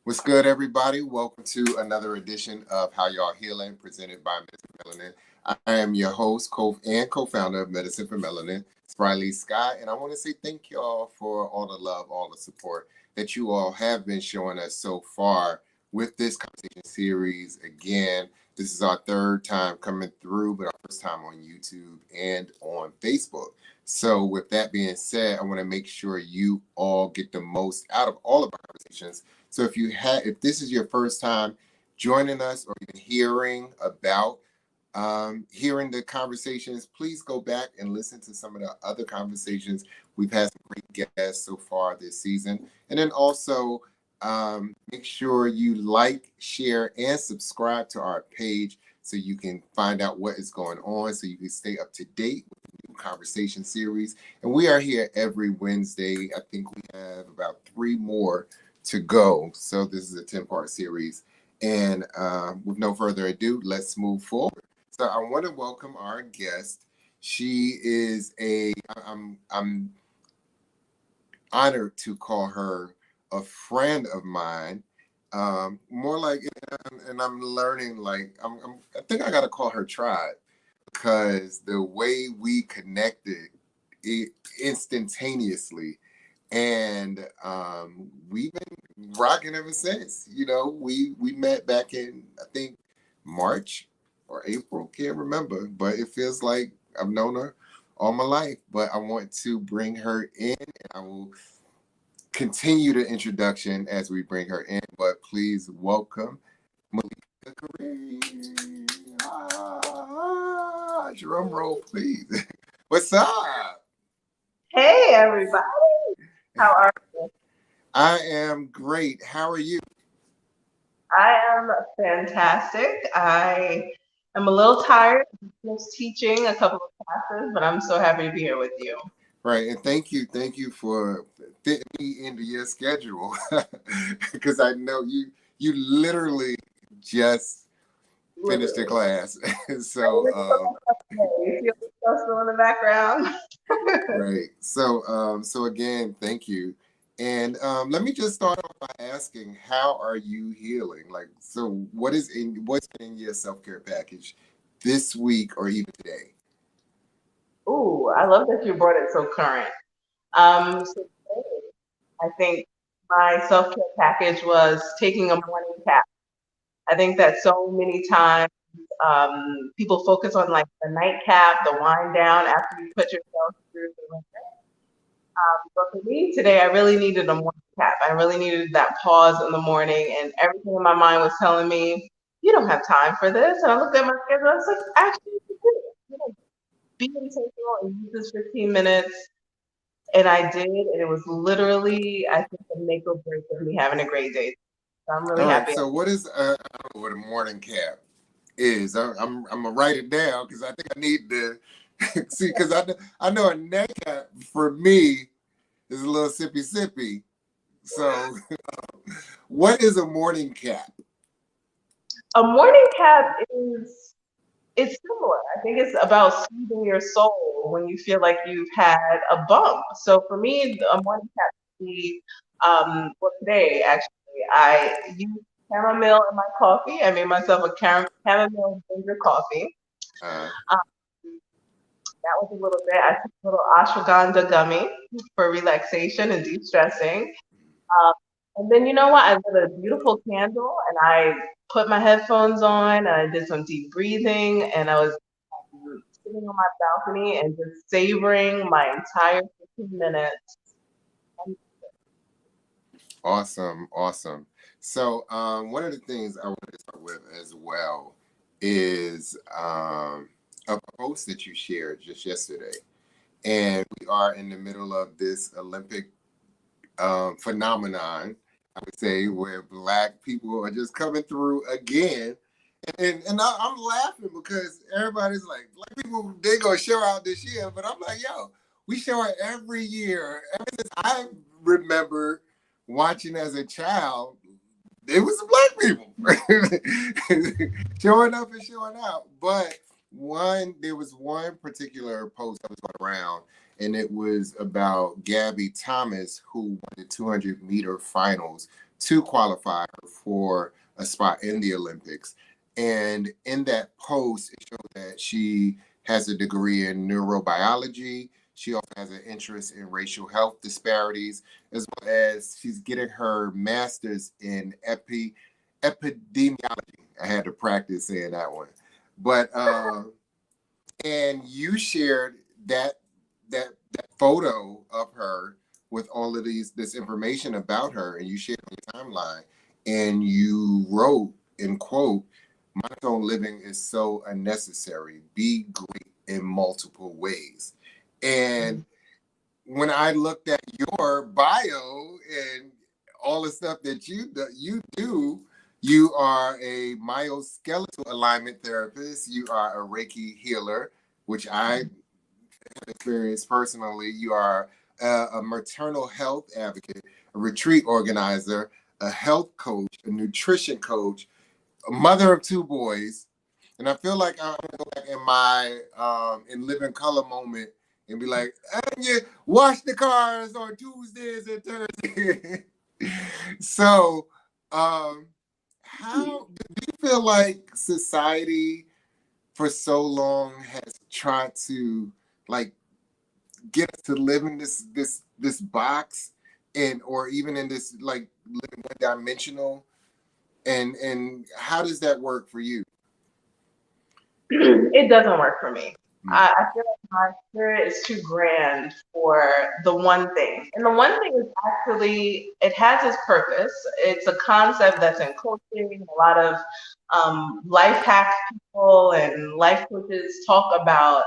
What's good, everybody? Welcome to another edition of How Y'all Healing, presented by Medicine4Melanin. I am your host and co-founder of Medicine4Melanin, Spry Lee Scott, and I want to say thank y'all for all the love, all the support that you all have been showing us so far with this conversation series. Again, this is our third time coming through, but our first time on YouTube and on Facebook. So with that being said, I want to make sure you all get the most out of all of our conversations. So if this is your first time joining us or even hearing the conversations, please go back and listen to some of the other conversations. We've had some great guests so far this season. And then also make sure you like, share, and subscribe to our page so you can find out what is going on, so you can stay up to date with the new conversation series. And we are here every Wednesday. I think we have about 3 more to go. So this is a 10-part series. And with no further ado, let's move forward. So I want to welcome our guest. She is I'm honored to call her a friend of mine. More like, and I'm learning, I think I got to call her tribe, because the way we connected instantaneously, and we've been rocking ever since. We met back in, I think, March or April, can't remember, but it feels like I've known her all my life. But I want to bring her in, and I will continue the introduction as we bring her in. But please welcome Malikah Karim. Drum roll, please. What's up? Hey, everybody. How are you? I am great. How are you? I am fantastic. I am a little tired. Just teaching a couple of classes, but I'm so happy to be here with you. Right, and thank you for fitting me into your schedule, because I know you literally just finished the Literally. class. So You feel the stuff still in the background? right. So again, thank you. And let me just start off by asking, how are you healing? So what's in your self-care package this week or even today? Ooh, I love that you brought it so current. So today, I think my self-care package was taking a morning nap. I think that so many times people focus on like the nightcap, the wind down after you put yourself through the winter. But for me today, I really needed a morning cap. I really needed that pause in the morning, and everything in my mind was telling me, "You don't have time for this." And I looked at my schedule. I was like, "Actually, you do. Be intentional and use this 15 minutes." And I did, and it was literally, I think, the make or break of me having a great day. So I'm really All right. happy. So what is I don't know what a morning cap is. I'm gonna write it down because I think I need to see, because I know a neck cap for me is a little sippy sippy. So what is a morning cap? A morning cap is it's similar. I think it's about soothing your soul when you feel like you've had a bump. So for me, a morning cap would be, well, today actually, I used chamomile in my coffee. I made myself a chamomile ginger coffee. Uh, Um, that was a little bit. I took a little ashwagandha gummy for relaxation and de-stressing. Um, and then you know what? I lit a beautiful candle and I put my headphones on. And I did some deep breathing and I was sitting on my balcony and just savoring my entire 15 minutes. awesome. So one of the things I wanted to start with as well is a post that you shared just yesterday. And we are in the middle of this Olympic phenomenon, I would say, where Black people are just coming through again. I'm laughing because everybody's like, Black people, they gonna show out this year. But I'm like, yo, we show out every year. Ever since I remember watching as a child, it was Black people showing up and showing out. But there was one particular post that was going around, and it was about Gabby Thomas, who won the 200-meter finals to qualify her for a spot in the Olympics. And in that post, it showed that she has a degree in neurobiology. She also has an interest in racial health disparities, as well as she's getting her master's in epidemiology. I had to practice saying that one. But and you shared that photo of her with all of this information about her, and you shared on your timeline, and you wrote in quote, "Monotone living is so unnecessary. Be great in multiple ways." And when I looked at your bio and all the stuff that you do, you are a myoskeletal alignment therapist. You are a Reiki healer, which I have experienced personally. You are a maternal health advocate, a retreat organizer, a health coach, a nutrition coach, a mother of 2 boys. And I feel like I'm gonna go back in my in living color moment and be like, and you wash the cars on Tuesdays and Thursdays. So how do you feel like society for so long has tried to like get us to live in this box, and or even in this like living one dimensional, and how does that work for you? It doesn't work for me. I feel like my spirit is too grand for the one thing. And the one thing is actually, it has its purpose. It's a concept that's in coaching. A lot of life hack people and life coaches talk about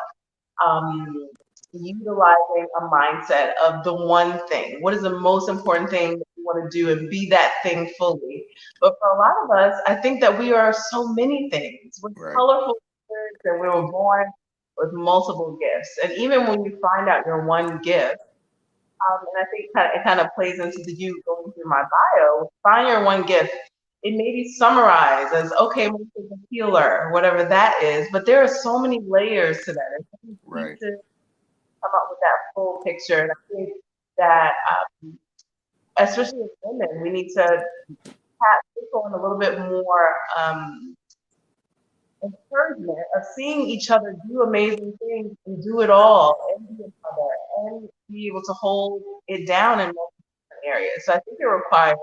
utilizing a mindset of the one thing. What is the most important thing that you want to do and be that thing fully? But for a lot of us, I think that we are so many things. We're colorful and we were born with multiple gifts. And even when you find out your one gift, and I think it kind of plays into the you going through my bio, find your one gift. It may be summarized as, okay, I'm a healer, whatever that is, but there are so many layers to that. It's Right. to come up with that full picture. And I think that, especially as women, we need to take on a little bit more encouragement of seeing each other do amazing things and do it all and be each other and be able to hold it down in multiple areas. So I think it requires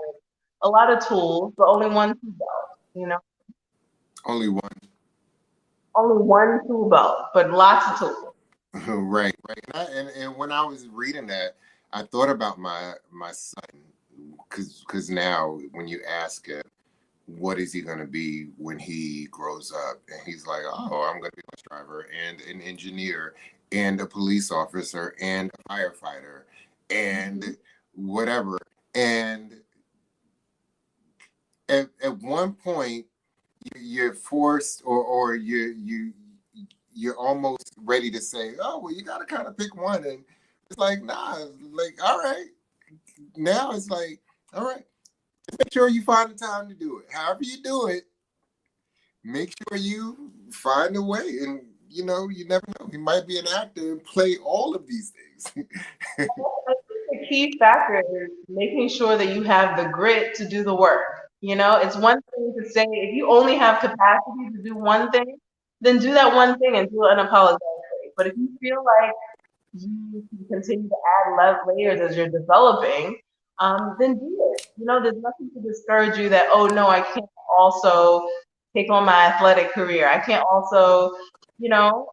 a lot of tools, but only one tool belt, you know? Only one. Only one tool belt, but lots of tools. Right. And when I was reading that, I thought about my son, because now when you ask him, what is he going to be when he grows up? And he's like, oh, I'm going to be a bus driver and an engineer and a police officer and a firefighter and whatever. And at one point, you're forced or you're almost ready to say, oh, well, you got to kind of pick one. And it's like, nah, like, all right. Now it's like, all right. Make sure you find the time to do it. However you do it, make sure you find a way. And you know, you never know. You might be an actor and play all of these things. The key factor is making sure that you have the grit to do the work. You know, it's one thing to say if you only have capacity to do one thing, then do that one thing and do it unapologetically. But if you feel like you can continue to add layers as you're developing, then do it. You know, there's nothing to discourage you that, oh no, I can't also take on my athletic career. I can't also, you know,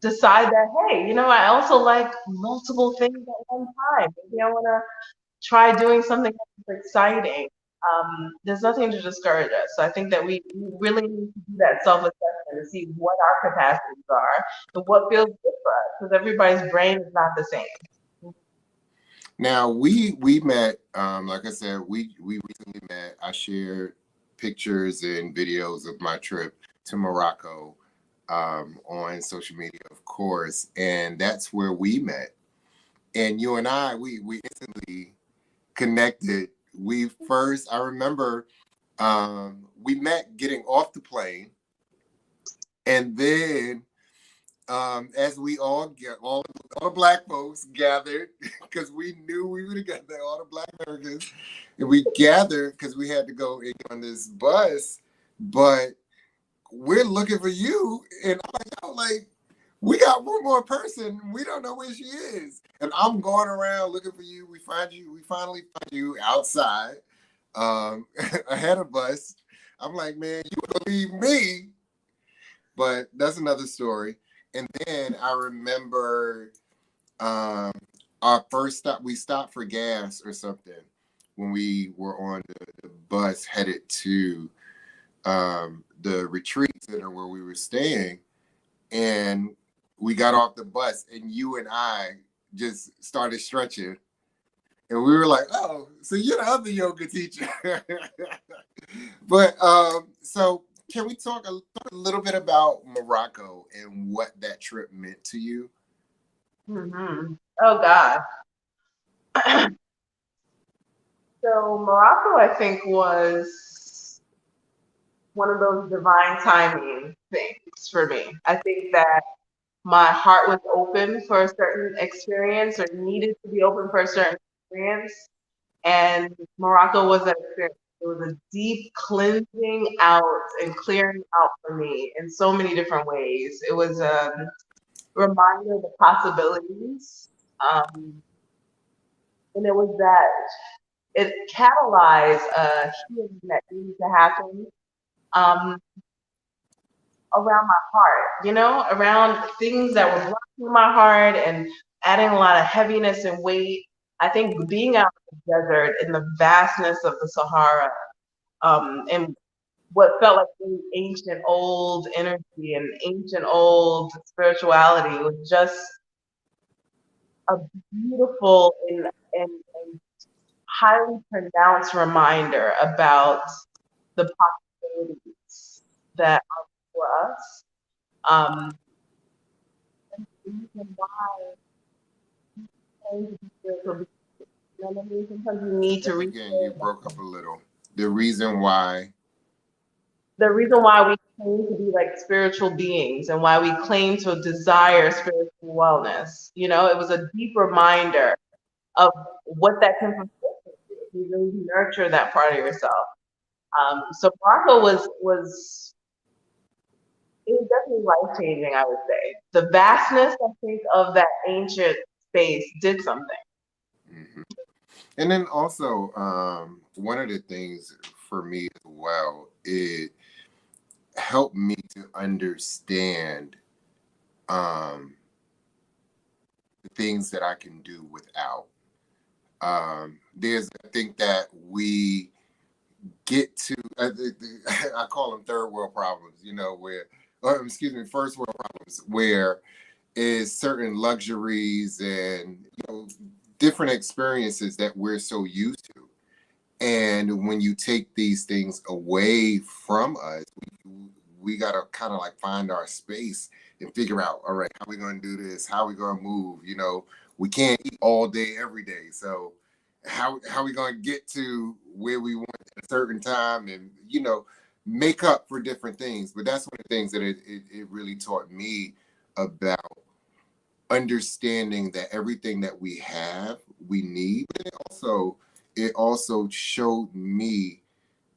decide that, hey, you know, I also like multiple things at one time. Maybe I want to try doing something that's exciting. There's nothing to discourage us. So I think that we really need to do that self-assessment to see what our capacities are and what feels good for us, because everybody's brain is not the same. Now we met, like I said, we recently met. I shared pictures and videos of my trip to Morocco on social media, of course, and that's where we met. And you and I, we instantly connected. I remember we met getting off the plane, and then as we all get all the Black folks gathered because we knew we were together, all the Black Americans, and we gathered because we had to go on this bus, but we're looking for you, and I'm like, yo, like, we got one more person, we don't know where she is, and I'm going around looking for you. We finally find you outside, ahead of us. I'm like, man, you believe me, but that's another story. And then I remember our first stop, we stopped for gas or something when we were on the bus headed to the retreat center where we were staying. And we got off the bus and you and I just started stretching. And we were like, oh, so you're the other yoga teacher. But so can we talk a little bit about Morocco and what that trip meant to you? Mm-hmm. Oh, God. So Morocco, I think, was one of those divine timing things for me. I think that my heart was open for a certain experience or needed to be open for a certain experience. And Morocco was that experience. It was a deep cleansing out and clearing out for me in so many different ways. It was a reminder of the possibilities. And it was that it catalyzed a healing that needed to happen um, around my heart, around things that were blocking my heart and adding a lot of heaviness and weight. I think being out in the desert in the vastness of the Sahara and what felt like really ancient old energy and ancient old spirituality was just a beautiful and highly pronounced reminder about the possibilities that are for us. And the reason why we change the spiritual being. You know what I mean? Sometimes you need to reach. Again, you broke up a little. The reason why we claim to be like spiritual beings and why we claim to desire spiritual wellness. It was a deep reminder of what that can fulfill if you really nurture that part of yourself. So Morocco was it was definitely life changing, I would say. The vastness, I think, of that ancient space did something. Mm-hmm. And then also, one of the things for me as well, it helped me to understand the things that I can do without. I think that we get to, I call them third world problems, first world problems, where is certain luxuries and, different experiences that we're so used to. And when you take these things away from us, we got to kind of like find our space and figure out, all right, how are we going to do this? How are we going to move? We can't eat all day, every day. So how are we going to get to where we want at a certain time and, make up for different things? But that's one of the things that it really taught me about understanding that everything that we have, we need. But it also showed me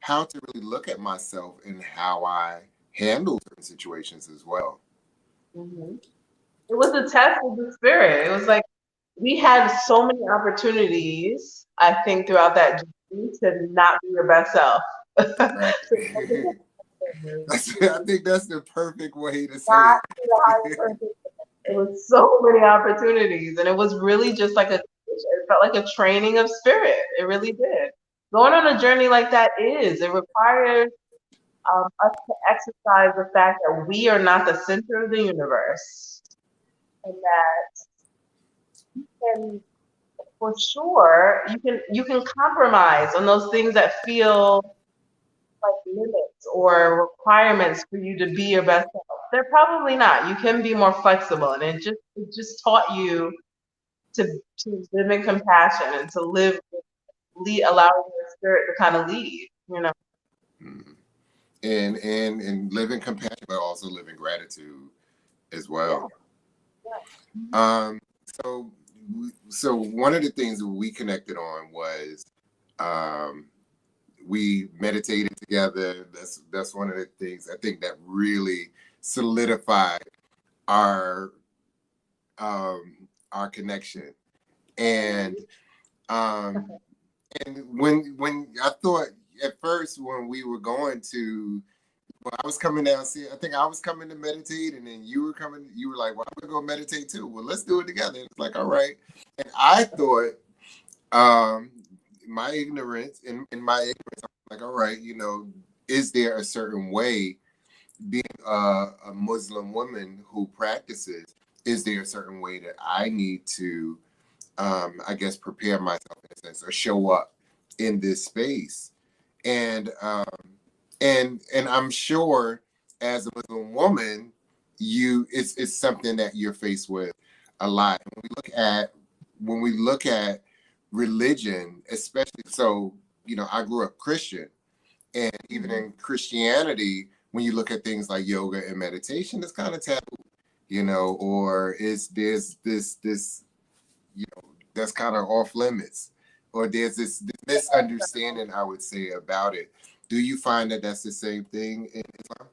how to really look at myself and how I handle certain situations as well. Mm-hmm. It was a test of the spirit. It was like we had so many opportunities, I think, throughout that journey to not be your best self. Right. I think that's the perfect way to say it. It was so many opportunities, and it was really just like it felt like a training of spirit. It really did. Going on a journey like that it requires us to exercise the fact that we are not the center of the universe, and that you can, for sure, you can compromise on those things that feel like limits or requirements for you to be your best self. They're probably not. You can be more flexible, and it just taught you to live in compassion and to lead, allowing your spirit to kind of lead. Mm-hmm. And live in compassion, but also live in gratitude as well. Um, so, so one of the things that we connected on was we meditated together. That's one of the things I think that really solidified our our connection. And um, and when I thought at first when we were going to, well, I was coming down. See, I think I was coming to meditate, and then you were coming. You were like, "Well, I'm gonna go meditate too." Well, let's do it together. It's like, all right. And I thought, um, my ignorance, in my ignorance, I'm like, all right, is there a certain way, being a Muslim woman who practices, is there a certain way that I need to, I guess, prepare myself in a sense or show up in this space? And and I'm sure as a Muslim woman, it's something that you're faced with a lot. When we look at religion, especially, so I grew up Christian, and even in Christianity, when you look at things like yoga and meditation, it's kind of taboo, or there's this that's kind of off limits, or there's this misunderstanding, I would say, about it. Do you find that that's the same thing in Islam?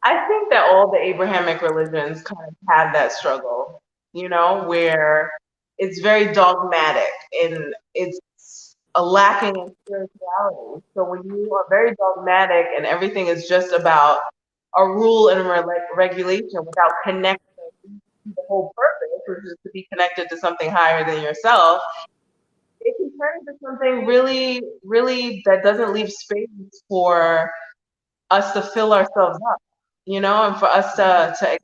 I think that all the Abrahamic religions kind of have that struggle, where it's very dogmatic and it's a lacking in spirituality. So when you are very dogmatic and everything is just about a rule and regulation without connecting to the whole purpose, which is to be connected to something higher than yourself, it can turn into something really, really that doesn't leave space for us to fill ourselves up, and for us to extend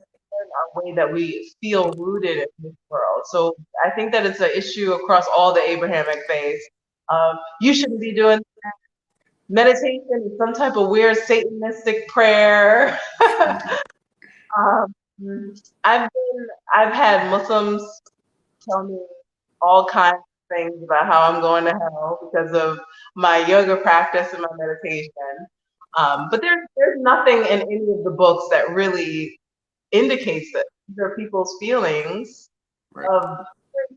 our way that we feel rooted in this world. So I think that it's an issue across all the Abrahamic faiths. You shouldn't be doing meditation is some type of weird Satanistic prayer. um, I've had Muslims tell me all kinds of things about how I'm going to hell because of my yoga practice and my meditation. But there's nothing in any of the books that really indicates that these are people's feelings Right. of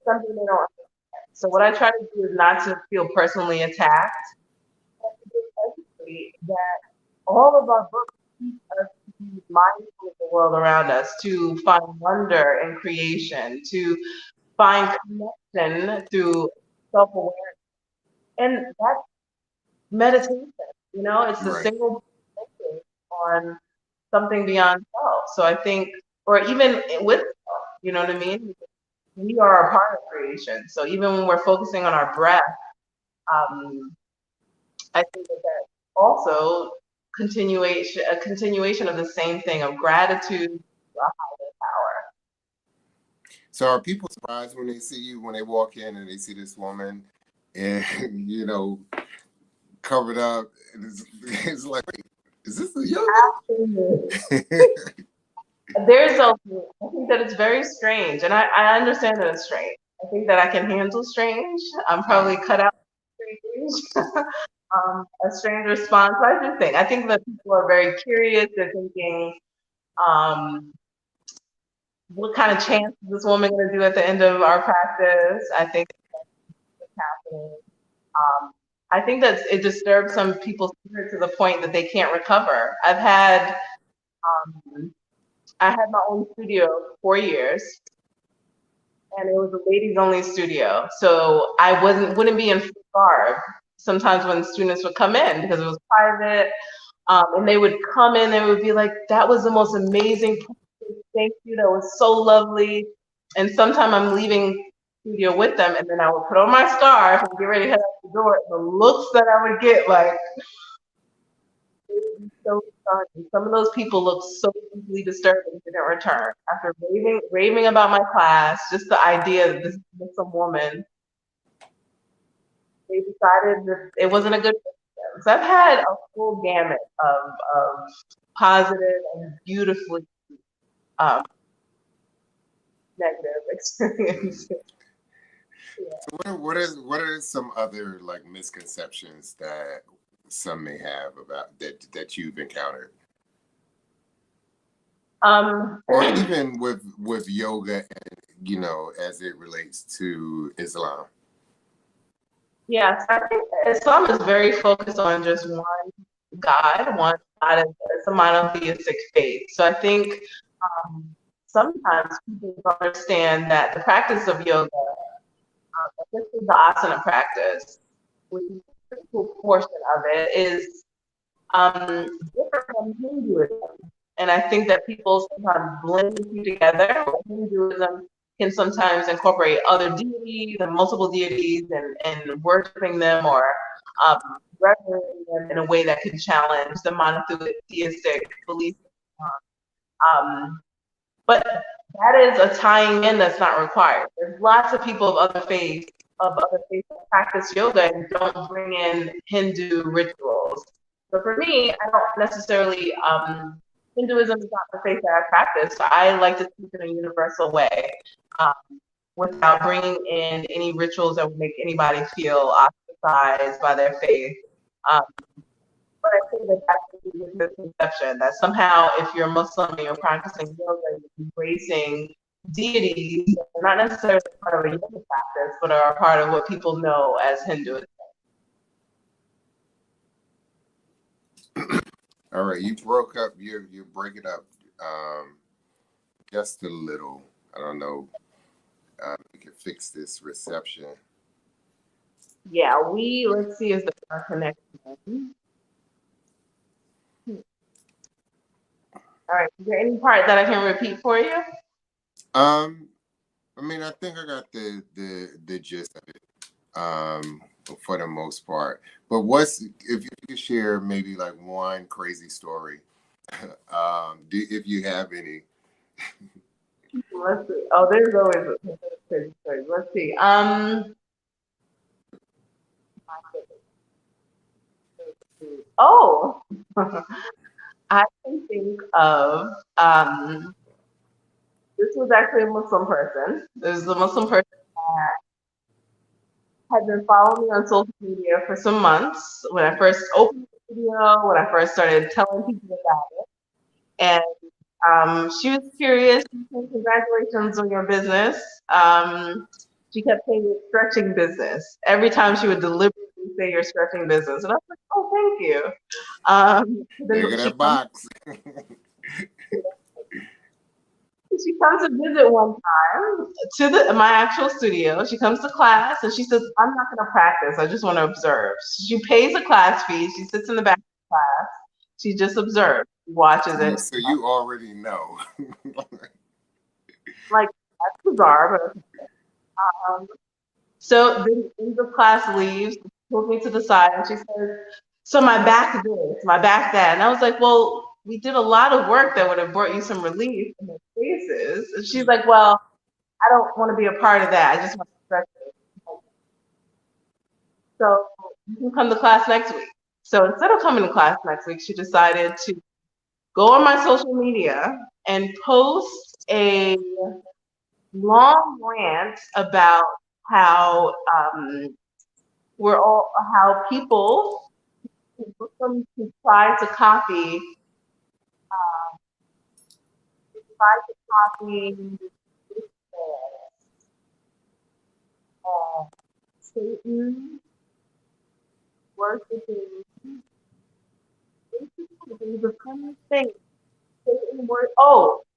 something they don't understand. So what I try to do is not to feel personally attacked, but to just educate that all of our books teach us to be mindful of the world around us, to find wonder in creation, to find connection through self-awareness. And that's meditation, it's the Right. single focus on something beyond self. So I think, or even with self, you know what I mean? We are a part of creation. So even when we're focusing on our breath, um, I think that also a continuation of the same thing of gratitude to a higher power. So are people surprised when they see you, when they walk in and they see this woman and, covered up? And it's like, wait, is this the yoga? Absolutely. I think that it's very strange, and I understand that it's strange. I think that I can handle strange. I'm probably cut out for strange. A strange response. I think that people are very curious. They're thinking, what kind of chants is this woman going to do at the end of our practice? I think that's happening. I think that it disturbs some people's spirit to the point that they can't recover. Um, I had my own studio for 4 years, and it was a ladies only studio. So I wouldn't be in full garb sometimes when students would come in because it was private. And they would come in, they would be like, that was the most amazing practice. Thank you. That was so lovely. And sometime I'm leaving studio with them, and then I would put on my scarf and get ready to head out the door. And the looks that I would get, like, so stunning. Some of those people look so deeply disturbed and didn't return after raving about my class. Just the idea that this Muslim woman, they decided that it wasn't a good fit for them. So I've had a full gamut of positive and beautifully um, negative experiences. Yeah. So what are some other like misconceptions that some may have about that you've encountered? Or even with yoga, as it relates to Islam. Yes, I think Islam is very focused on just one God, and it's a monotheistic faith. So I think sometimes people don't understand that the practice of yoga, especially the asana practice, which is a critical portion of it, is different from Hinduism. And I think that people sometimes blend the two together. Hinduism can sometimes incorporate other deities and multiple deities and worshiping them or reverencing them in a way that can challenge the monotheistic belief. But that is a tying in that's not required. There's lots of people of other faiths that practice yoga and don't bring in Hindu rituals. So for me, I don't necessarily, Hinduism is not the faith that I practice, so I like to teach in a universal way without bringing in any rituals that would make anybody feel ostracized by their faith. But I think that that's a misconception that somehow if you're Muslim and you're practicing yoga, you're embracing deities that are not necessarily part of a yoga practice, but are a part of what people know as Hinduism. All right, you broke up. You're breaking up just a little. I don't know. We can fix this reception. Yeah, let's see, is the connection. All right, is there any part that I can repeat for you? I mean, I think I got the gist of it, for the most part. But if you could share maybe like one crazy story, if you have any. Let's see. Oh, there's always a crazy story. Let's see. Oh, I can think of this was actually a Muslim person. There's a Muslim person that had been following me on social media for some months when I first opened the video, when I first started telling people about it. And she was curious. She said, "Congratulations on your business." She kept saying your stretching business. Every time she would deliberately say your stretching business. And I was like, "Oh, thank you." Look at that box. She comes to visit one time to my actual studio. She comes to class and she says, "I'm not going to practice. I just want to observe." She pays a class fee. She sits in the back of the class. She just observes, watches it. So you already know. Like, that's bizarre, but so then the class leaves, pulls me to the side, and she says, "So my back this, my back that." And I was like, "Well, we did a lot of work that would have brought you some relief in the spaces." And she's like, "Well, I don't want to be a part of that. I just want to stretch it." So you can come to class next week. So instead of coming to class next week, she decided to go on my social media and post a long rant about how how people Muslims who try to copy Satan worshiping the funny thing.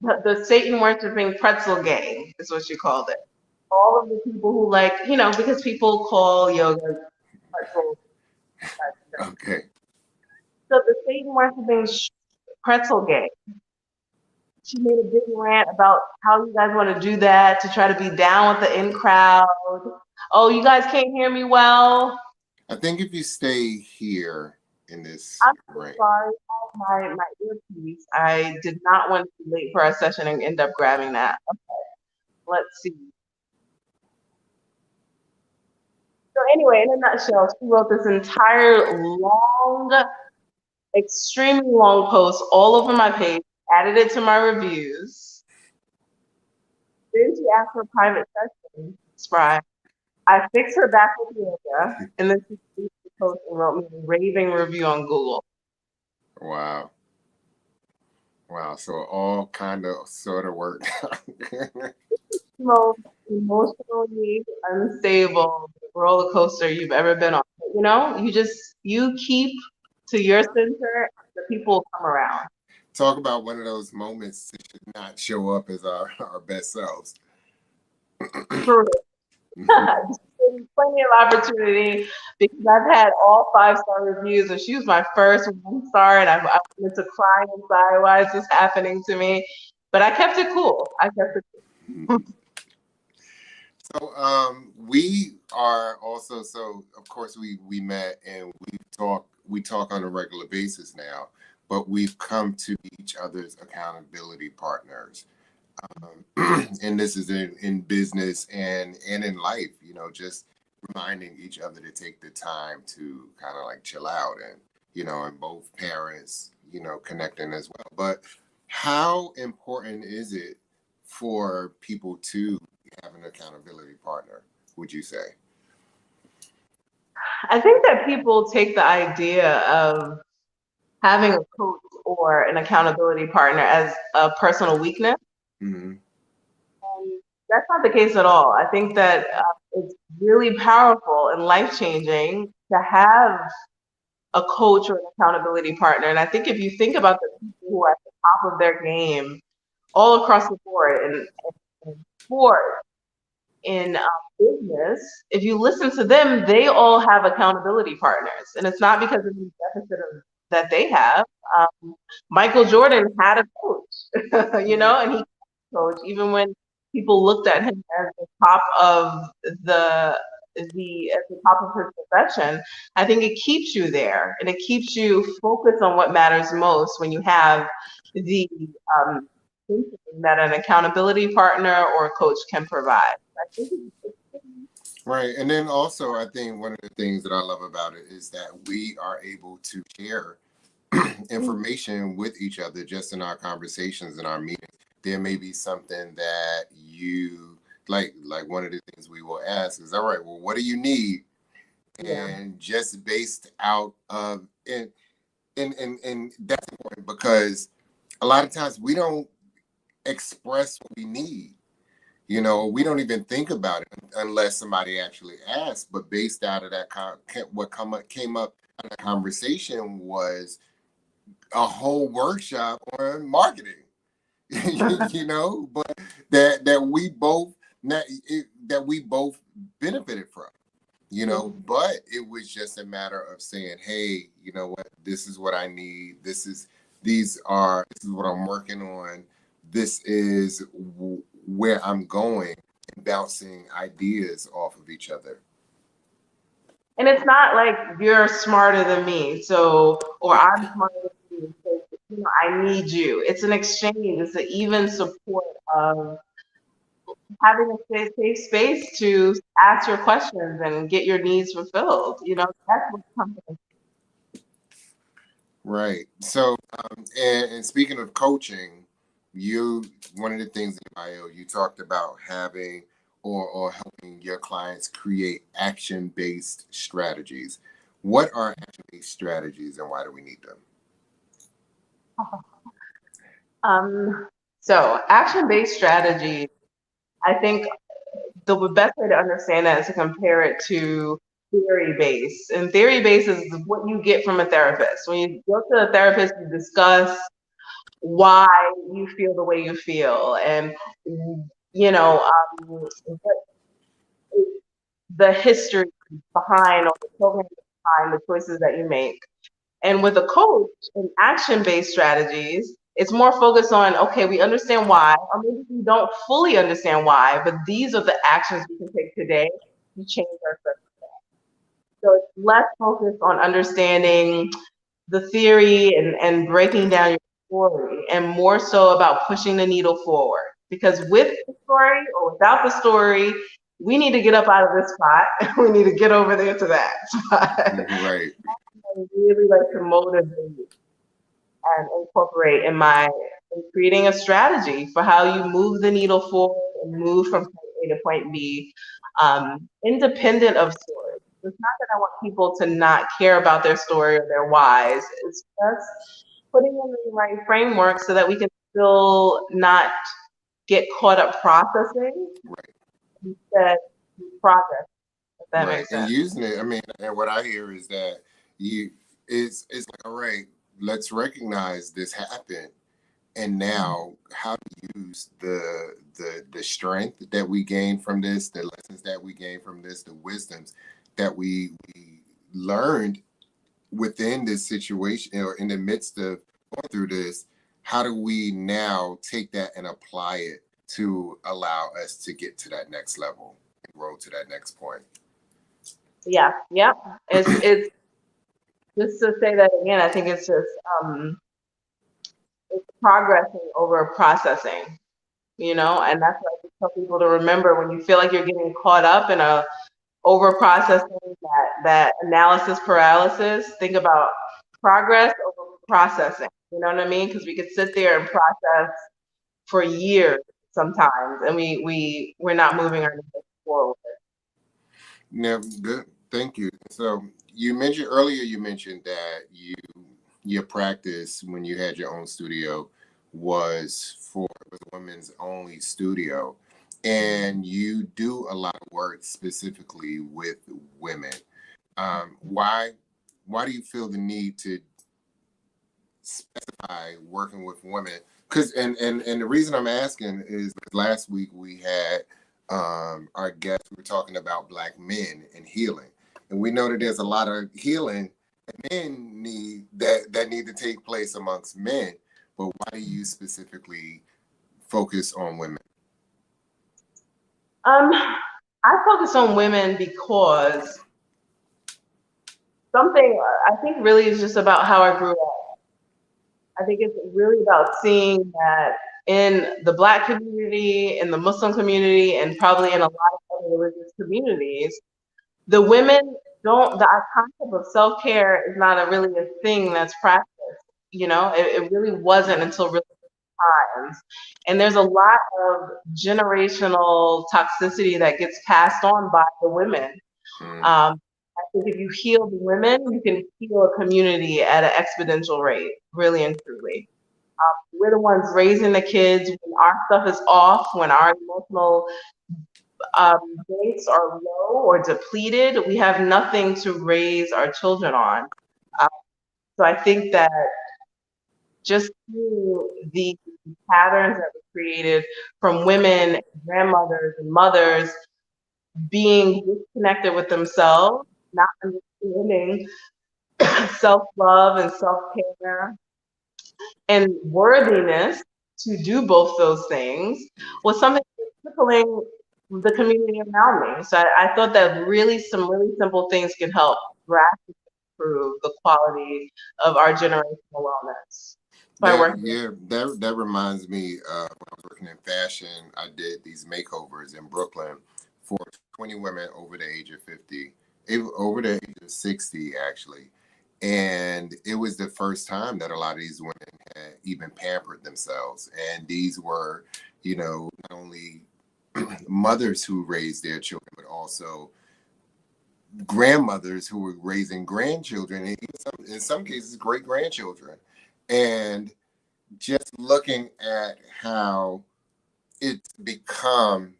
The Satan worshiping pretzel gang is what she called it. All of the people who because people call yoga pretzel. Okay. So the Satan worshiping pretzel gang. She made a big rant about how you guys want to do that to try to be down with the in crowd. Oh, you guys can't hear me well. I think if you stay here in this I'm so sorry. My earpiece. I did not want to be late for our session and end up grabbing that. Okay. Let's see. So anyway, in a nutshell, she wrote this entire long, extremely long post all over my page, added it to my reviews. Then she asked for a private session, Spry. I fixed her back with yoga, and then she deleted the post and wrote me a raving review on Google. Wow. Wow. So all kind of sort of worked. Most emotionally unstable roller coaster you've ever been on. You know, you keep to your center, the people come around. Talk about one of those moments that should not show up as our best selves. For real. Plenty of opportunity because I've had all 5-star reviews, and she was my first 1-star, and I wanted to cry inside. Why is this happening to me? But I kept it cool. I kept it cool. So we are also, so of course we met and we talk on a regular basis now, but we've come to each other's accountability partners. And this is in business and in life, you know, just reminding each other to take the time to kind of like chill out, and you know, and both parents, you know, connecting as well. But how important is it for people to have an accountability partner, would you say? I think that people take the idea of having a coach or an accountability partner as a personal weakness. Mm-hmm. That's not the case at all. I think that it's really powerful and life-changing to have a coach or an accountability partner. And I think if you think about the people who are at the top of their game all across the board in sport, in business, if you listen to them, they all have accountability partners. And it's not because of the deficit that they have. Michael Jordan had a coach, you know, and he coach even when people looked at him as the top of the top of his profession. I think it keeps you there, and it keeps you focused on what matters most when you have the thinking that an accountability partner or a coach can provide. I think Right. And then also, I think one of the things that I love about it is that we are able to share information with each other just in our conversations and our meetings. There may be something that you like one of the things we will ask is, all right, well, what do you need? And just based out of and that's important because a lot of times we don't express what we need. You know, we don't even think about it unless somebody actually asks. But based out of that, what came up in the conversation was a whole workshop on marketing. You know, but that we both benefited from. You know, but it was just a matter of saying, hey, you know what, this is what I need. This is what I'm working on. This is where I'm going, and bouncing ideas off of each other. and it's not like you're smarter than me, so or I'm smarter than you, so you know, I need you. It's an exchange. It's an even support of having a safe space to ask your questions and get your needs fulfilled. You know, that's what company. Right. So, and speaking of coaching, one of the things in bio you talked about having or helping your clients create action-based strategies. What are action-based strategies, and why do we need them? So action-based strategy, I think the best way to understand that is to compare it to theory-based. And theory-based is what you get from a therapist. When you go to a therapist, you discuss why you feel the way you feel, and you know what the history behind or the program behind the choices that you make. And with a coach and action-based strategies, it's more focused on, okay, we understand why, or maybe we don't fully understand why, but these are the actions we can take today to change our circumstance. So it's less focused on understanding the theory and breaking down your story, and more so about pushing the needle forward. Because with the story or without the story, we need to get up out of this spot. We need to get over there to that spot. Right. I really like to motivate and incorporate in creating a strategy for how you move the needle forward and move from point A to point B, independent of story. It's not that I want people to not care about their story or their whys. It's just putting in the right framework so that we can still not get caught up processing Right. instead of progress, if that Right. makes And sense. using it, I mean, and what I hear is that it's like, all right, let's recognize this happened. And now how to use the strength that we gain from this, the lessons that we gain from this, the wisdoms that we learned within this situation or in the midst of going through this, how do we now take that and apply it to allow us to get to that next level and grow to that next point? Yeah, yeah. It's just to say that again, I think it's just it's progressing over processing, and that's what I tell people to remember when you feel like you're getting caught up in a over processing, that analysis paralysis. Think about progress over processing. You know what I mean? Because we could sit there and process for years sometimes, and we're not moving our needle forward. Now, good. Thank you. So you mentioned earlier, you mentioned that your practice when you had your own studio was a women's only studio, and you do a lot of work specifically with women. Why do you feel the need to specify working with women? Because and the reason I'm asking is last week we had our guest, we were talking about Black men and healing, and we know that there's a lot of healing that men need that need to take place amongst men. But why do you specifically focus on women? I focus on women because something I think really is just about how I grew up. I think it's really about seeing that in the Black community, in the Muslim community, and probably in a lot of other religious communities, the women don't, the concept of self-care is not really a thing that's practiced. It really wasn't until really times. And there's a lot of generational toxicity that gets passed on by the women. I think if you heal the women, you can heal a community at an exponential rate, really and truly. We're the ones raising the kids when our stuff is off, when our emotional rates are low or depleted. We have nothing to raise our children on. So I think that just through the patterns that were created from women, grandmothers, and mothers being disconnected with themselves, not understanding self-love and self-care and worthiness to do both those things, was something that's crippling the community around me. So I thought that some really simple things can help drastically improve the quality of our generational wellness. That reminds me when I was working in fashion, I did these makeovers in Brooklyn for 20 women over the age of 50, over the age of 60 actually. And it was the first time that a lot of these women had even pampered themselves. And these were, not only mothers who raised their children, but also grandmothers who were raising grandchildren, and even in some cases, great grandchildren. And just looking at how it's become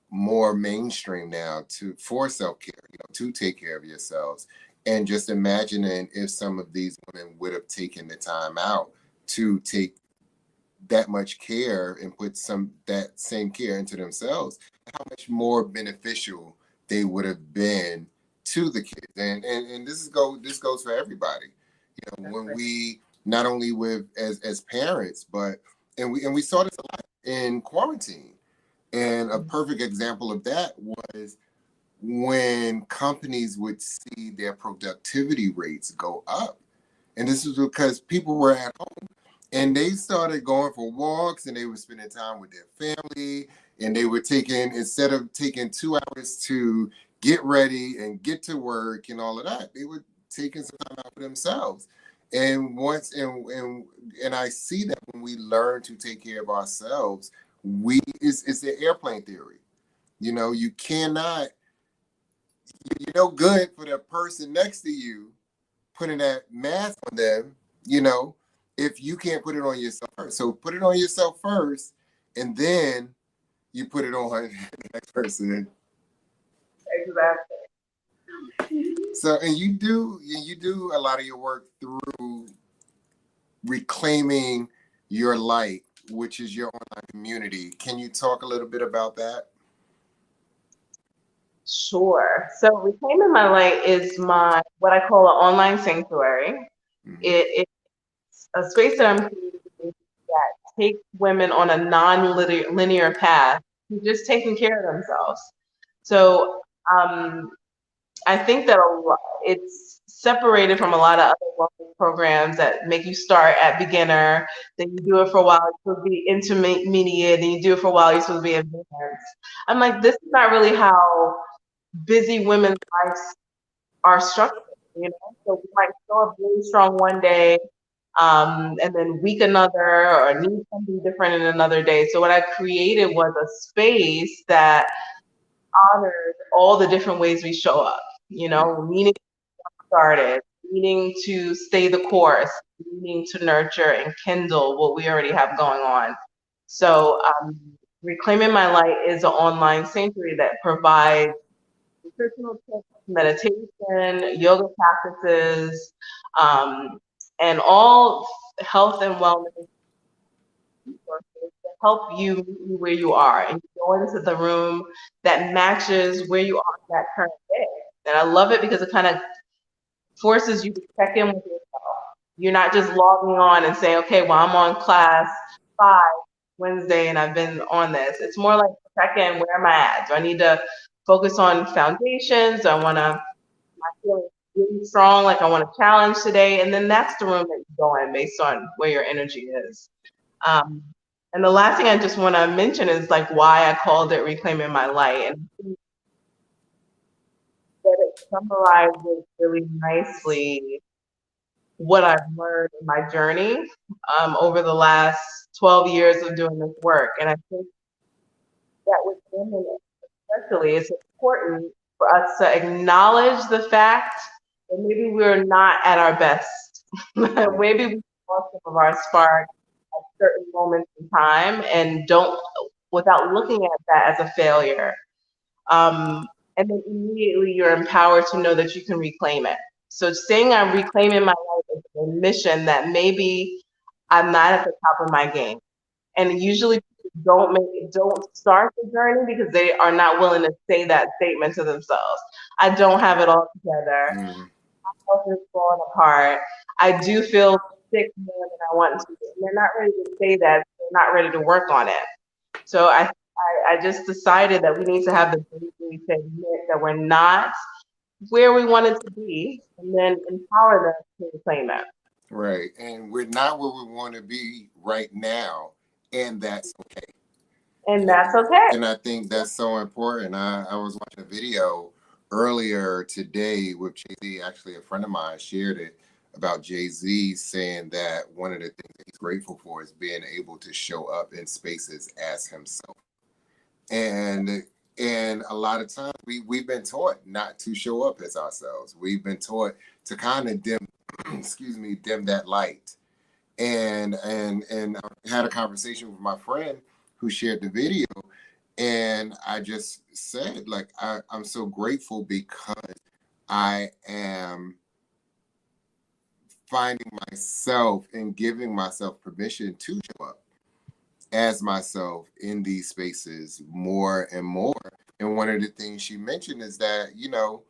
more mainstream now for self-care, to take care of yourselves. And just imagining if some of these women would have taken the time out to take that much care and put that same care into themselves, how much more beneficial they would have been to the kids. And this goes for everybody. When we not only with as parents, but we saw this a lot in quarantine. And a perfect example of that was when companies would see their productivity rates go up. And this is because people were at home and they started going for walks and they were spending time with their family, and they were instead of taking 2 hours to get ready and get to work and all of that, they were taking some time out for themselves. And I see that when we learn to take care of ourselves, it's the airplane theory. You cannot, good for the person next to you, putting that mask on them, if you can't put it on yourself first. So put it on yourself first, and then you put it on the next person. Exactly. So, and you do a lot of your work through reclaiming your light, which is your online community. Can you talk a little bit about that? Sure. So Reclaiming My Light is my what I call an online sanctuary. Mm-hmm. It's a space that I'm creating that takes women on a non-linear path to just taking care of themselves. So I think that it's separated from a lot of other wellness programs that make you start at beginner, then you do it for a while, you're supposed to be intermediate, then you do it for a while, you're supposed to be advanced. I'm like, this is not really how busy women's lives are structured, you know? So we might show up really strong one day, and then weak another, or need something different in another day. So what I created was a space that honored all the different ways we show up, you know, meaning started, meaning to stay the course, meaning to nurture and kindle what we already have going on. So Reclaiming My Light is an online sanctuary that provides nutritional tips, meditation, yoga practices, and all health and wellness resources to help you meet you where you are and go into the room that matches where you are in that current day. And I love it because it kind of forces you to check in with yourself. You're not just logging on and saying, okay, well, I'm on class 5 Wednesday and I've been on this. It's more like check in, where am I at? Do I need to focus on foundations? Do I want to, am I feeling really strong, like I want to challenge today? And then that's the room that you go in based on where your energy is. And the last thing I just want to mention is like why I called it Reclaiming My Light. And that it summarizes really nicely what I've learned in my journey over the last 12 years of doing this work. And I think that with women especially, it's important for us to acknowledge the fact that maybe we're not at our best. Maybe we lost some of our spark at certain moments in time and don't, without looking at that as a failure. And then immediately you're empowered to know that you can reclaim it. So saying I'm reclaiming my life is an admission that maybe I'm not at the top of my game. And usually people don't start the journey because they are not willing to say that statement to themselves. I don't have it all together. My health is falling apart. I do feel sick more than I want to. And they're not ready to say that. They're not ready to work on it. So I just decided that we need to have the bravery to admit that we're not where we wanted to be, and then empower them to reclaim it. Right. And we're not where we want to be right now, and that's okay. And that's okay. And I think that's so important. I was watching a video earlier today with Jay-Z. Actually, a friend of mine shared it about Jay-Z saying that one of the things that he's grateful for is being able to show up in spaces as himself. And a lot of times we've been taught not to show up as ourselves. We've been taught to kind of dim that light. And I had a conversation with my friend who shared the video, and I just said, like, I'm so grateful because I am finding myself and giving myself permission to show up as myself in these spaces more and more. And one of the things she mentioned is that, you know,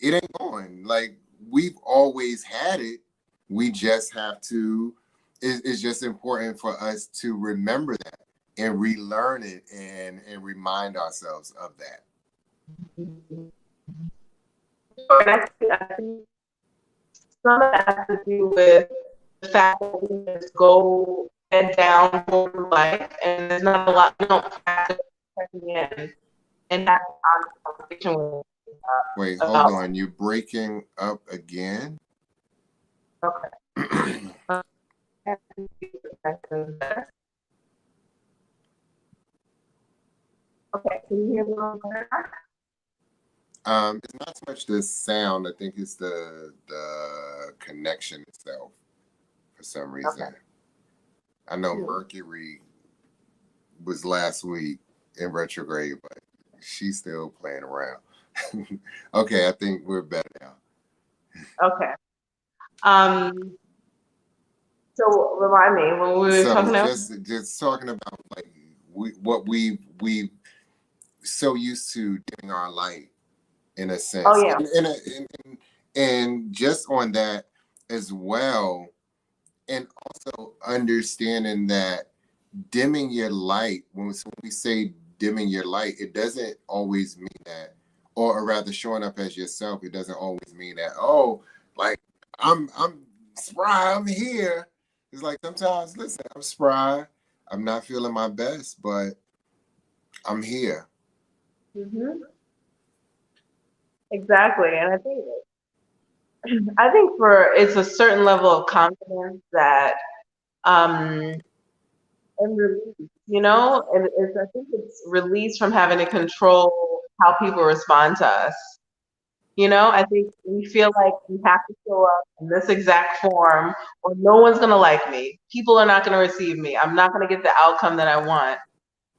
it ain't going. Like, we've always had it. We just have to, it's just important for us to remember that and relearn it and remind ourselves of that. I think some of that has to do with the fact that we just go head down for life, and there's not a lot, we don't practice checking in and having a conversation with. Wait, hold on. You're breaking up again. Okay. Okay, can you hear me better? It's not so much the sound. I think it's the connection itself. for some Okay. reason. I know Mercury was last week in retrograde, but she's still playing around. Okay, I think we're better now. Okay. Um, so remind me when we were So talking about. just talking about like we so used to dimming our light in a Oh sense, yeah. and just on that as well, and also understanding that dimming your light, when we say dimming your light, it doesn't always mean that, or rather showing up as yourself, it doesn't always mean that, oh, like I'm Spry, I'm here. It's like sometimes, listen, I'm Spry, I'm not feeling my best, but I'm here. Hmm. Exactly, and I think for it's a certain level of confidence that um and release, and I think it's release from having to control how people respond to us. I think we feel like we have to show up in this exact form, or no one's gonna like me. People are not gonna receive me. I'm not gonna get the outcome that I want.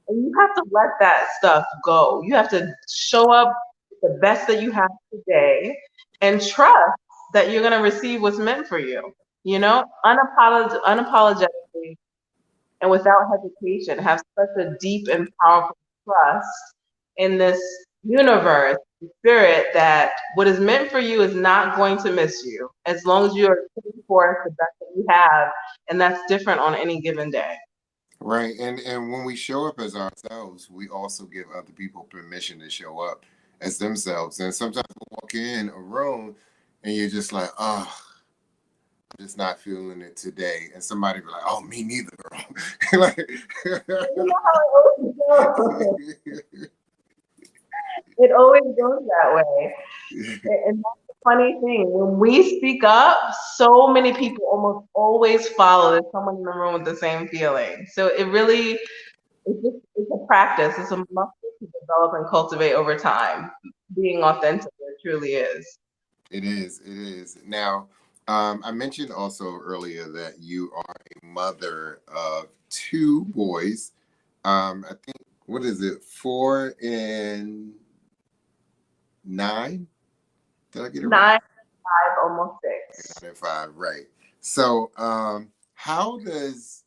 And you have to let that stuff go. You have to show up the best that you have today and trust that you're gonna receive what's meant for you. Unapologetically and without hesitation, have such a deep and powerful trust in this universe, spirit, that what is meant for you is not going to miss you as long as you are putting forth the best that you have, and that's different on any given day. Right. And when we show up as ourselves, we also give other people permission to show up as themselves. And sometimes we walk in a room and you're just like, oh, I'm just not feeling it today. And somebody be like, oh, me neither, girl. Like, You know how it always goes. It always goes that way. And that's the funny thing. When we speak up, so many people almost always follow. There's someone in the room with the same feeling. So it's a practice. It's a muscle to develop and cultivate over time. Being authentic, it truly is. it is. It is. Now, I mentioned also earlier that you are a mother of two boys. I think, what is it, 4 and 9? Did I get it right? 9, 5, almost 6. 9 and 5, right. So, how does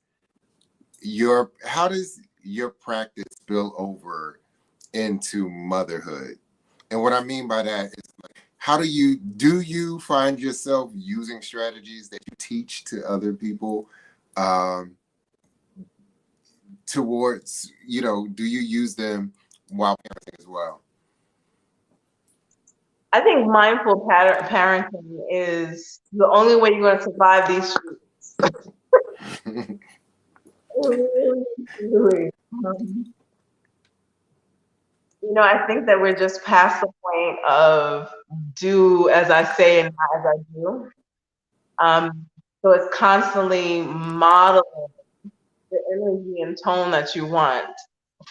your practice spill over into motherhood? And what I mean by that is like, how do you find yourself using strategies that you teach to other people, um, towards, do you use them while parenting as well? I think mindful parenting is the only way you're going to survive these streets. Really, really. I think that we're just past the point of do as I say and not as I do. So it's constantly modeling the energy and tone that you want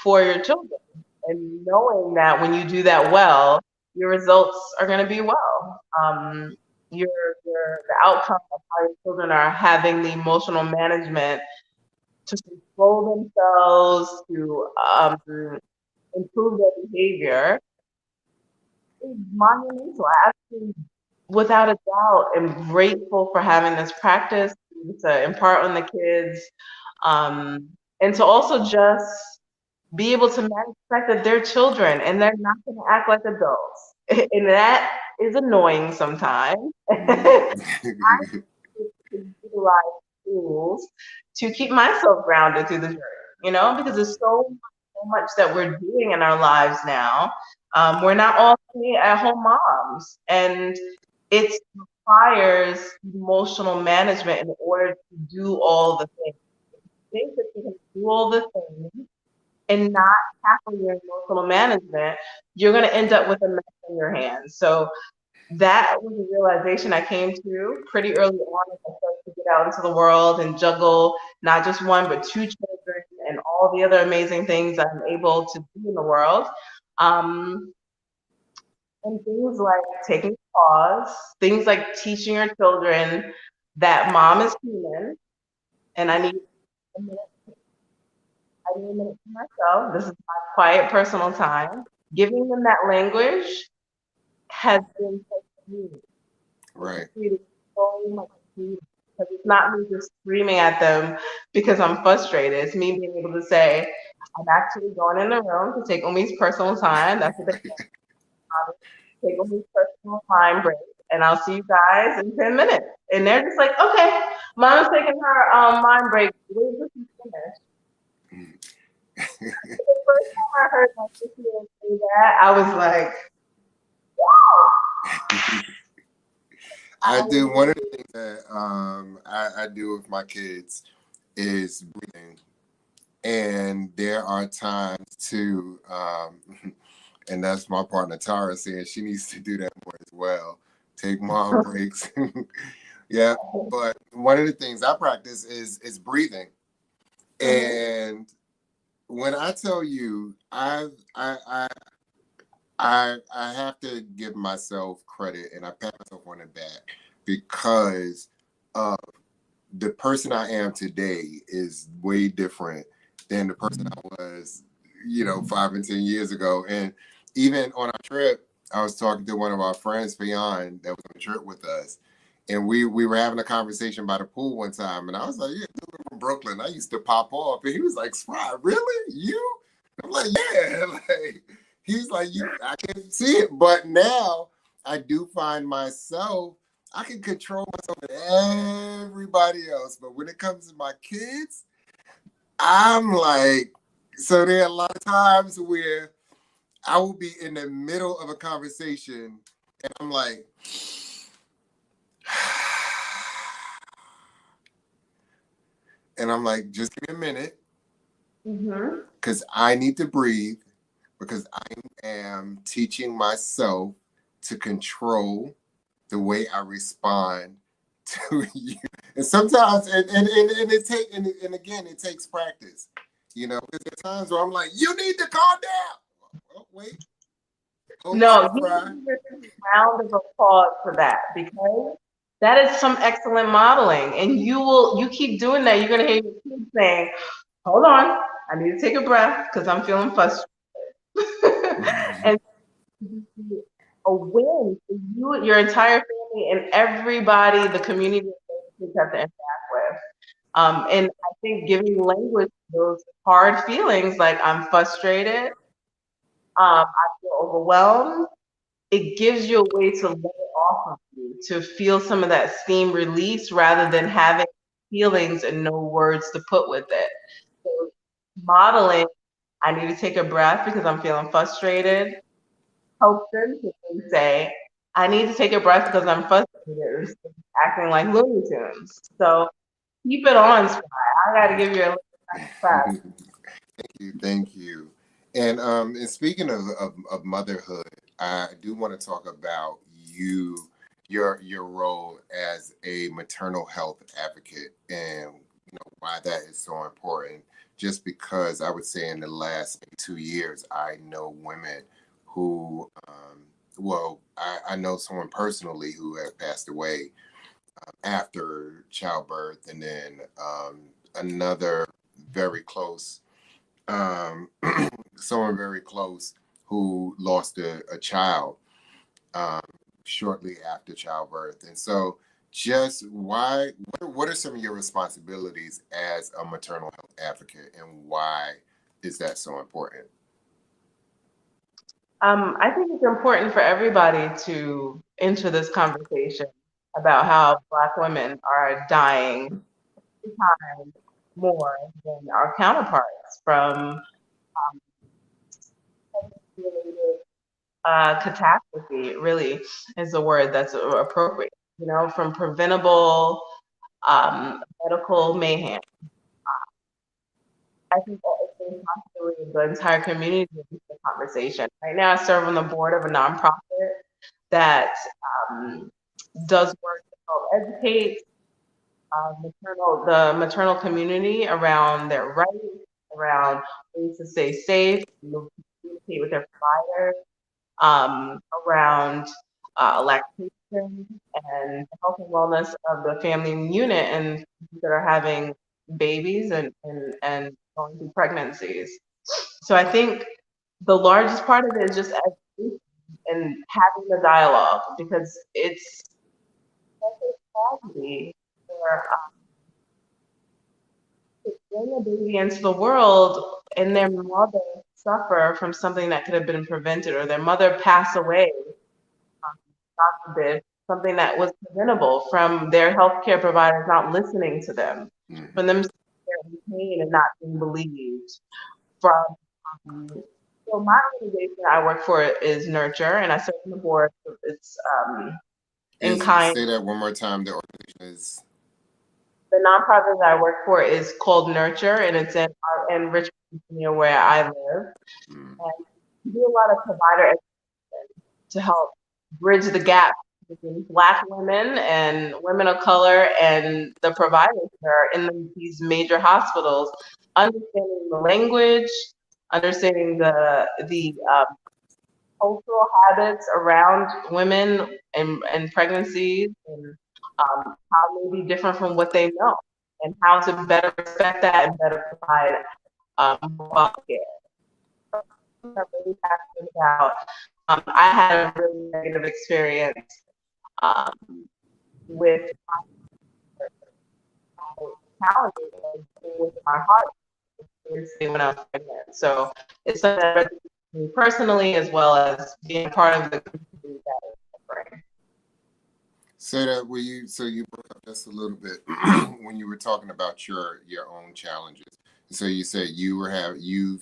for your children, and knowing that when you do that well, your results are going to be well. The outcome of how your children are having the emotional management to control themselves, to improve their behavior is monumental. I actually, without a doubt, am grateful for having this practice to impart on the kids, and to also just be able to manage the fact that they're children and they're not going to act like adults. And that is annoying sometimes. I utilize tools to keep myself grounded through the journey, because there's so much that we're doing in our lives now. We're not all at-home moms, and it requires emotional management in order to do all the things. Think that you can do all the things and not tackle your emotional management, you're going to end up with a mess in your hands. So that was a realization I came to pretty early on as I started to get out into the world and juggle not just one, but two children and all the other amazing things I'm able to do in the world. Um, and things like taking a pause, things like teaching your children that mom is human, and I need a minute. I need a minute to myself. This is my quiet personal time. Giving them that language has been so freeing. Right. It's created so much freedom. Because it's not me just screaming at them because I'm frustrated. It's me being able to say, I'm actually going in the room to take Umi's personal time. That's what they call it. Take Umi's personal time break. And I'll see you guys in 10 minutes. And they're just like, okay, mom's taking her mind break. Wait till she's finished. The first time I heard my sister say that, I was like, wow. I do one of the things that I do with my kids is breathing, and there are times to and that's my partner Tara saying she needs to do that more as well. Take mom breaks. Yeah, but one of the things I practice is breathing, and when I tell you, I have to give myself credit, and I pat myself on the back because the person I am today is way different than the person I was, 5 and 10 years ago. And even on our trip, I was talking to one of our friends, Fayon, that was on the trip with us. And we were having a conversation by the pool one time. And I was like, yeah, dude, I'm from Brooklyn. I used to pop off. And he was like, Spry, really? You? I'm like, yeah. Like, he's like, I can't see it. But now I do find myself, I can control myself and everybody else. But when it comes to my kids, I'm like, so there are a lot of times where I will be in the middle of a conversation and I'm like, and I'm like, just give me a minute because I need to breathe because I am teaching myself to control the way I respond to you. And sometimes, and again, it takes practice, because there are times where I'm like, you need to calm down. Oh, wait. No, you need a round of applause for that because that is some excellent modeling. And you keep doing that. You're going to hear your kids saying, hold on, I need to take a breath because I'm feeling frustrated. And a win for you, your entire family, and everybody, the community that you have to interact with. And I think giving language to those hard feelings, like I'm frustrated, I feel overwhelmed, it gives you a way to let it off of you, to feel some of that steam release rather than having feelings and no words to put with it. So modeling, I need to take a breath because I'm feeling frustrated, helps them to say, I need to take a breath because I'm frustrated, acting like Looney Tunes. So keep it on, Spry. I got to give you a little clap. Thank you. And speaking of motherhood, I do want to talk about your role as a maternal health advocate and why that is so important. Just because I would say in the last 2 years, I know women who, I know someone personally who has passed away after childbirth, and then another very close someone very close who lost a child um, shortly after childbirth. And so, just what are some of your responsibilities as a maternal health advocate, and why is that so important? I think it's important for everybody to enter this conversation about how Black women are dying times more than our counterparts from related catastrophe, really is the word that's appropriate, from preventable medical mayhem. I think that it's the responsibility of the entire community to have the conversation. Right now, I serve on the board of a nonprofit that does work to help educate the maternal community around their rights, around ways to stay safe, communicate with their providers, around lactation and health and wellness of the family unit and that are having babies and going through pregnancies. So I think the largest part of it is just education and having the dialogue, because it's such a tragedy for to bring a baby into the world and their mother suffer from something that could have been prevented, or their mother pass away, God forbid, something that was preventable from their healthcare providers not listening to them, from them sitting there in pain and not being believed. From so my organization I work for is Nurture, and I serve on the board. It's in kind. Say that one more time. The organization is. The nonprofit that I work for is called Nurture, and it's in Richmond, Virginia, where I live. And we do a lot of provider education to help bridge the gap between Black women and women of color and the providers that are in these major hospitals, understanding the language, understanding the cultural habits around women and pregnancies, and how may be different from what they know, and how to better respect that and better provide health care. I'm really passionate about. I had a really negative experience with challenges with my heart when I was pregnant. So it's something that resonates with me personally, as well as being part of the community that is suffering. Say that you broke up just a little bit when you were talking about your own challenges. So you said you've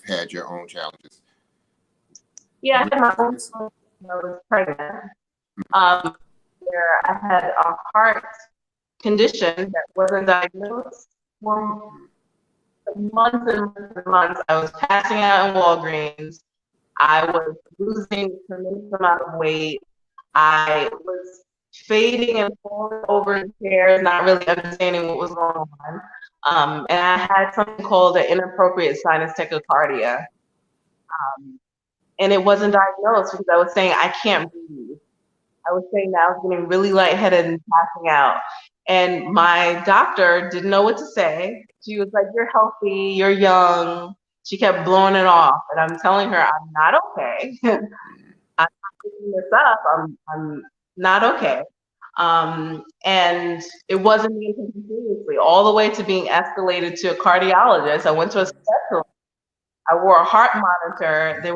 had your own challenges. Yeah, I had my own when I was pregnant. Where I had a heart condition that wasn't diagnosed for months and months and months. I was passing out in Walgreens. I was losing a tremendous amount of weight. I was fading and falling over in chairs, not really understanding what was going on. And I had something called an inappropriate sinus tachycardia. And it wasn't diagnosed because I was saying I can't breathe. I was saying that I was getting really lightheaded and passing out. And my doctor didn't know what to say. She was like, "You're healthy, you're young." She kept blowing it off. And I'm telling her, I'm not okay. I'm not picking this up. I'm not okay. And it wasn't being taken seriously, all the way to being escalated to a cardiologist. I went to a specialist. I wore a heart monitor. They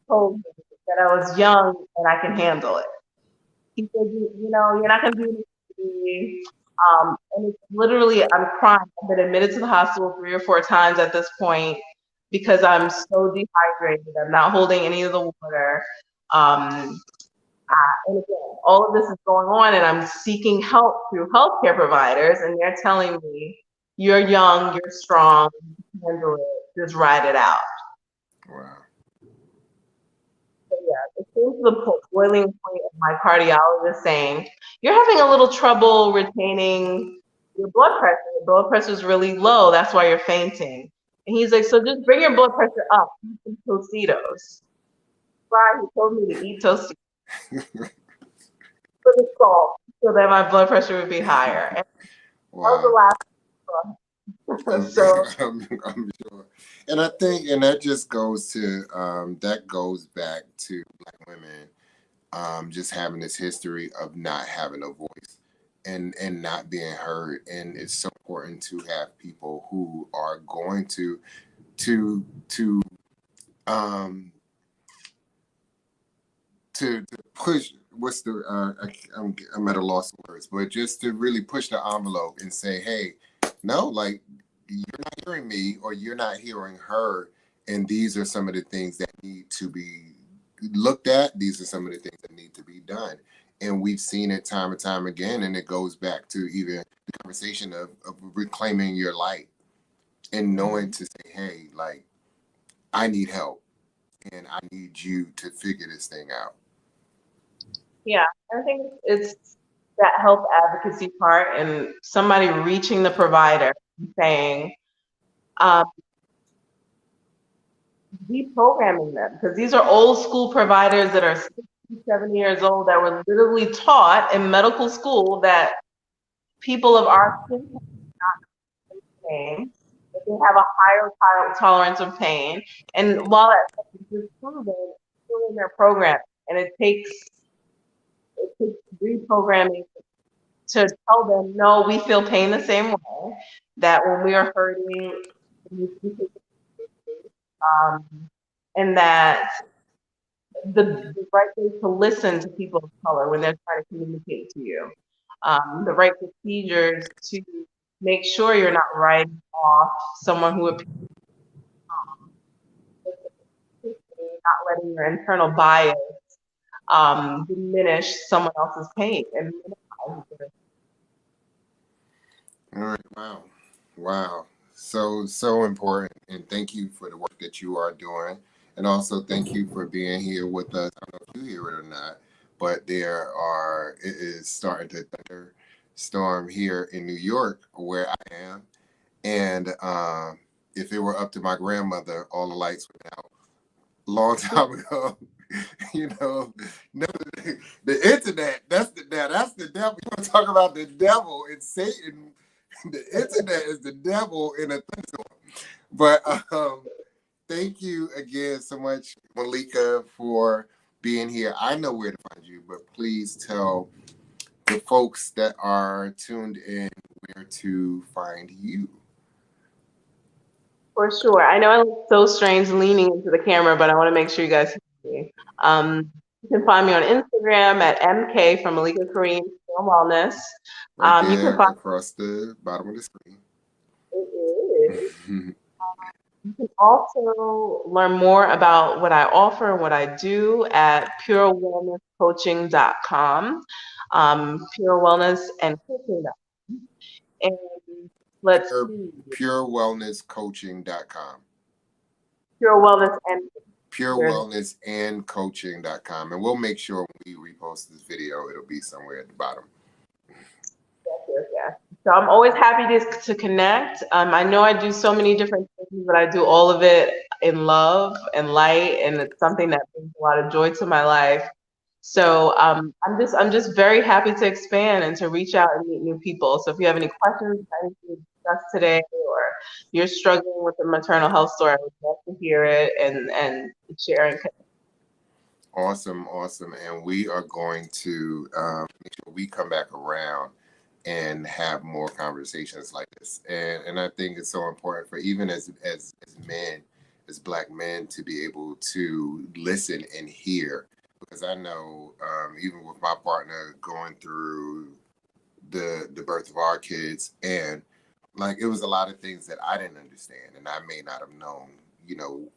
told me that I was young and I can handle it. He said, you're not going to do anything to me. And it's literally, I'm crying. I've been admitted to the hospital 3 or 4 times at this point because I'm so dehydrated. I'm not holding any of the water. And again, all of this is going on, and I'm seeking help through healthcare providers, and they're telling me, "You're young, you're strong, you can handle it, just ride it out." Wow. So yeah, it came to the boiling point of my cardiologist saying, "You're having a little trouble retaining your blood pressure. Your blood pressure is really low. That's why you're fainting." And he's like, "So just bring your blood pressure up. Eat some Tostitos." Right? He told me to eat Tostitos for the salt, so that my blood pressure would be higher. And wow. that was the last. So I'm sure, and I think, and that just goes to that goes back to Black women just having this history of not having a voice and not being heard, and it's so important to have people who are going to push. What's the I'm at a loss of words, but just to really push the envelope and say, hey, no, like, you're not hearing me, or you're not hearing her, and these are some of the things that need to be looked at. These are some of the things that need to be done, and we've seen it time and time again. And it goes back to even the conversation of reclaiming your light and knowing to say, hey, like, I need help, and I need you to figure this thing out. yeah, I think it's that health advocacy part, and somebody reaching the provider and saying, reprogramming them, because these are old school providers that are 60, 70 years old that were literally taught in medical school that people of our skin pain, that they have a higher tolerance of pain. And while that stuff is disproven, it's still in their program. And it takes reprogramming to tell them, no, we feel pain the same way, that when we are hurting, um, and that the right way to listen to people of color when they're trying to communicate to you, the right procedures to make sure you're not writing off someone who appears, not letting your internal bias diminish someone else's pain and minimize it. All right. Wow. Wow. So important. And thank you for the work that you are doing. And also thank you for being here with us. I don't know if you hear it or not, but it is starting to thunderstorm here in New York where I am. And if it were up to my grandmother, all the lights went out a long time ago. You know, no, the internet, that's the devil. You want to talk about the devil and Satan? The internet is the devil in a thunderstorm. But thank you again so much, Malikah, for being here. I know where to find you, but please tell the folks that are tuned in where to find you. For sure. I know I look so strange leaning into the camera, but I want to make sure you guys see me. You can find me on Instagram at MK from Malikah Karim Wellness. Right You there can find across the bottom of the screen. it is. You can also learn more about what I offer and what I do at purewellnesscoaching.com, purewellnessandcoaching.com. And let's see. Purewellnesscoaching.com. Pure Wellness and Purewellnessandcoaching.com. And we'll make sure when we repost this video, it'll be somewhere at the bottom. yes. So I'm always happy to connect. I know I do so many different things, but I do all of it in love and light, and it's something that brings a lot of joy to my life. So I'm just very happy to expand and to reach out and meet new people. So if you have any questions, anything to discuss today, or you're struggling with a maternal health story, I would love to hear it and share and connect. Awesome. And we are going to make sure we come back around and have more conversations like this. And I think it's so important for even as men, as Black men, to be able to listen and hear. Because I know even with my partner going through the birth of our kids, and like it was a lot of things that I didn't understand and I may not have known,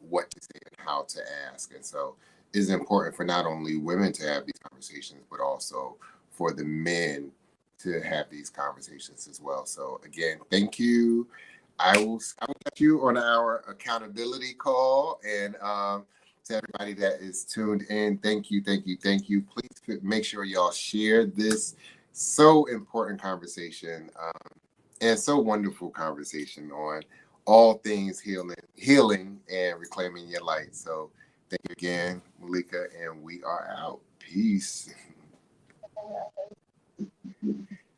what to say and how to ask. And so it's important for not only women to have these conversations, but also for the men to have these conversations as well. So again, thank you. I will get you on our accountability call, and to everybody that is tuned in, thank you. Please make sure y'all share this so important conversation and so wonderful conversation on all things healing and reclaiming your light. So thank you again, Malikah, and we are out. Peace.